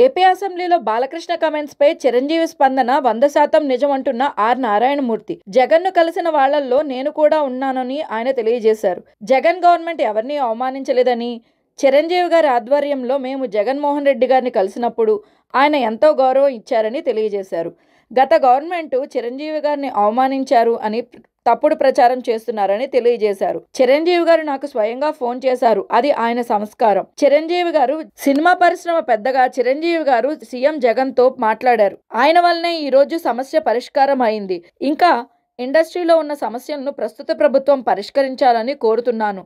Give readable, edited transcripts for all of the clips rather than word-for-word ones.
AP అసెంబ్లీలో Balakrishna comments పై చిరంజీవి స్పందన 100% నిజమంటున్న are Narayanamurthy. జగన్ను కలిసిన వాళ్లల్లో నేను కూడా ఉన్నానని ఆయన తెలియజేశారు. జగన్ గవర్నమెంట్ ఎవరిని అవమానించలేదని, చిరంజీవి గారి ఆధ్వర్యంలో మేము జగన్మోహన్ రెడ్డి గారిని కలిసినప్పుడు ఆయన ఎంతో గౌరవం ఇచ్చారని తెలియజేశారు. గత గవర్నమెంట్ చిరంజీవి గారిని అవమానించారు అని తప్పుడు ప్రచారం చేస్తున్నారని తెలియజేశారు. చిరంజీవి గారు నాకు స్వయంగా ఫోన్ చేశారు. అది ఆయన సంస్కారం. చిరంజీవి గారు సినిమా పరిశ్రమ పెద్దగా చిరంజీవి గారు సీఎం జగన్ తో మాట్లాడారు. ఆయన వల్లనే ఈ రోజు సమస్య పరిష్కారం అయింది. ఇంకా ఇండస్ట్రీలో ఉన్న సమస్యలను ప్రస్తుత ప్రభుత్వం పరిష్కరించాలని కోరుతున్నాను.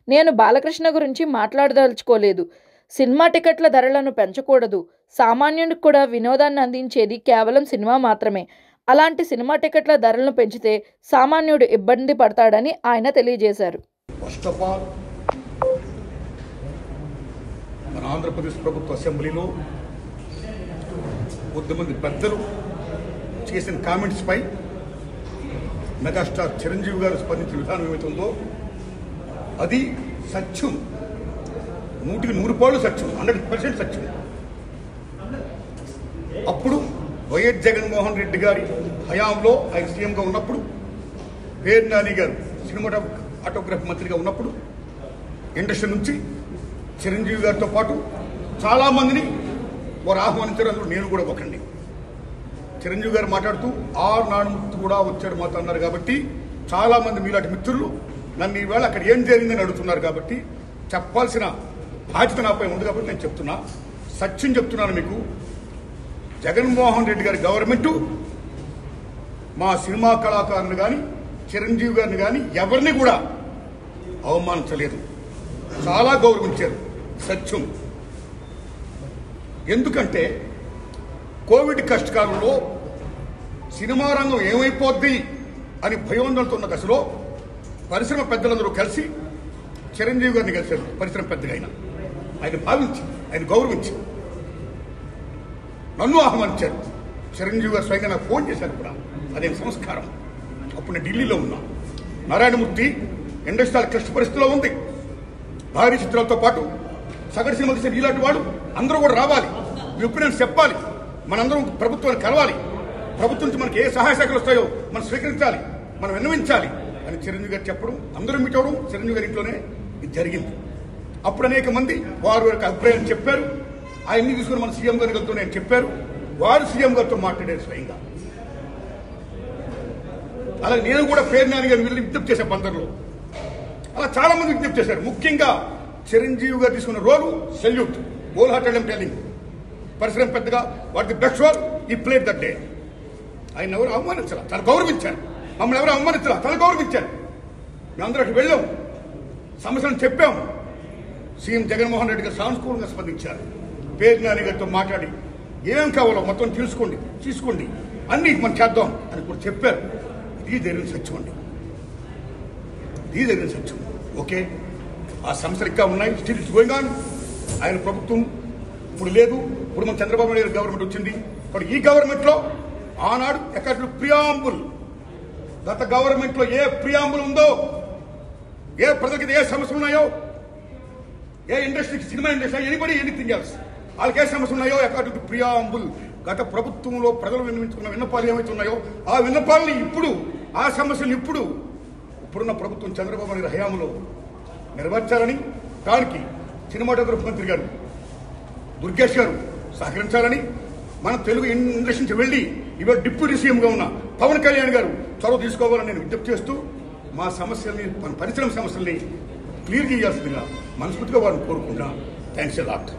నేను బాలకృష్ణ గురించి మాట్లాడదలుచుకోలేదు. సినిమా టికెట్ల ధరలను పెంచకూడదు. సామాన్యుడికి కూడా వినోదాన్ని అందించేది కేవలం సినిమా మాత్రమే. అలాంటి సినిమా టికెట్ల ధరలను పెంచితే సామాన్యుడు ఇబ్బంది పడతాడని ఆయన తెలియజేశారు. ఫస్ట్ ఆఫ్ ఆల్ మన ఆంధ్రప్రదేశ్ ప్రభుత్వ అసెంబ్లీలో కొద్దిమంది పెద్దలు చేసిన కామెంట్స్ పై మెగాస్టార్ చిరంజీవి గారు స్పందించిన విధానం ఏమవుతుందో అది సత్యం. 100% సత్యం, 100% సత్యం. అప్పుడు వైఎస్ జగన్మోహన్ రెడ్డి గారి హయాంలో ఆయన సీఎంగా ఉన్నప్పుడు, పేరు నాని గారు సినిమాటోగ్రఫీ మంత్రిగా ఉన్నప్పుడు ఇండస్ట్రీ నుంచి చిరంజీవి గారితో పాటు చాలామందిని వారు ఆహ్వానించారు. అందులో నేను కూడా ఒకండి. చిరంజీవి గారు మాట్లాడుతూ ఆర్ నారాయణమూర్తి కూడా వచ్చారు మాతో అన్నారు. కాబట్టి చాలామంది మీలాంటి మిత్రులు నన్ను ఈవేళ అక్కడ ఏం జరిగిందని అడుగుతున్నారు. కాబట్టి చెప్పాల్సిన బాధ్యత నాపై ఉంది. కాబట్టి నేను చెప్తున్నా, సత్యం చెప్తున్నాను మీకు. జగన్మోహన్ రెడ్డి గారి గవర్నమెంటు మా సినిమా కళాకారులు కానీ చిరంజీవి గారిని కానీ ఎవరిని కూడా అవమానించలేదు. చాలా గౌరవించారు. సత్యం. ఎందుకంటే కోవిడ్ కష్టకాలంలో సినిమా రంగం ఏమైపోద్ది అని భయోందనతో ఉన్న దశలో పరిశ్రమ పెద్దలందరూ కలిసి చిరంజీవి గారిని కలిశారు. పరిశ్రమ పెద్దగా ఆయన భావించి, ఆయన గౌరవించి నన్ను ఆహ్వానించారు. చిరంజీవి గారు స్వయంగా నాకు ఫోన్ చేశారు కూడా. అదే సంస్కారం. అప్పుడు నేను ఢిల్లీలో ఉన్నా. నారాయణమూర్తి ఇండస్ట్రీ క్లిష్ట పరిస్థితిలో ఉంది. భారీ చిత్రాలతో పాటు సగటు సినిమా తీసిన ఇలాంటి వాడు అందరూ కూడా రావాలి. మీ ఒపీనియన్స్ చెప్పాలి. మనందరం ప్రభుత్వాన్ని కలవాలి. ప్రభుత్వం నుంచి మనకి ఏ సహాయ శాఖలు వస్తాయో మనం స్వీకరించాలి, మనం విన్నవించాలి అని చిరంజీవి గారు చెప్పడం, అందరూ మీట్ అవడం చిరంజీవి గారి ఇంట్లోనే ఇది జరిగింది. అప్పుడు అనేక మంది వారి యొక్క అభిప్రాయాన్ని చెప్పారు. ఆయన్ని తీసుకుని మన సీఎం గారి గారితో నేను చెప్పారు. వారు సీఎం గారితో మాట్లాడారు స్వయంగా. అలాగే నేను కూడా పేరు నాని గారిని వీళ్ళని విజ్ఞప్తి చేశాను బందర్లో. అలా చాలా మంది విజ్ఞప్తి చేశారు. ముఖ్యంగా చిరంజీవి గారు తీసుకున్న రోలు salute, whole hearted I'm telling. పరిశ్రమ పెద్దగా వాట్ ది బెస్ట్ రోల్ ఈ ప్లేడ్ దట్ డే. ఆయన ఎవరు అవమానించాల, తను గౌరవించారు. మమ్మల్ని ఎవరు అవమానించాల, తను గౌరవించారు. మేమందరూ అక్కడ వెళ్ళాం, సమస్యలను చెప్పాము. సీఎం జగన్మోహన్ రెడ్డి గారు సానుకూలంగా స్పందించారు. పేరు నాని గారితో మాట్లాడి ఏం కావాలో మొత్తం తీసుకోండి అన్ని మనం చేద్దాం అని కూడా చెప్పారు. ఇది జరిగిన సత్యం అండి. ఇది జరిగిన సత్యం. ఓకే, ఆ సమస్యలు ఇంకా ఉన్నాయి. Still it's going on. ఆయన ప్రభుత్వం ఇప్పుడు లేదు. ఇప్పుడు మన చంద్రబాబు నాయుడు గారి గవర్నమెంట్ వచ్చింది. కాబట్టి ఈ గవర్నమెంట్ లో ఆనాడు ఎక్కడ ప్రియాంబుల్, గత గవర్నమెంట్ లో ఏ ప్రియాంబుల్ ఉందో, ఏ ప్రజలకి ఏ సమస్యలు ఉన్నాయో, ఏ ఇండస్ట్రీకి, cinema industry, anybody anything else, వాళ్ళకి ఏ సమస్యలు ఉన్నాయో అకార్డింగ్ టు ప్రియాంబుల్ గత ప్రభుత్వంలో ప్రజలు విన్నవించుకున్న విన్నపాలు ఏమైతే ఉన్నాయో ఆ విన్నపాలని ఇప్పుడు, ఆ సమస్యలు ఇప్పుడున్న ప్రభుత్వం చంద్రబాబు నాయుడు హయాంలో నెరవేర్చాలని, దానికి సినిమాటోగ్రఫీ మంత్రి గారు దుర్గేష్ గారు సహకరించాలని, మన తెలుగు ఇండస్ట్రీ నుంచి వెళ్ళి ఇవాళ డిప్యూటీ సీఎంగా ఉన్న పవన్ కళ్యాణ్ గారు చొరవ తీసుకోవాలని నేను విజ్ఞప్తి చేస్తూ మా సమస్యల్ని, మన పరిశ్రమ సమస్యల్ని క్లియర్ చేయాల్సిందిగా మనస్ఫూర్తిగా వారిని కోరుకుంటున్నా. Thanks a lot.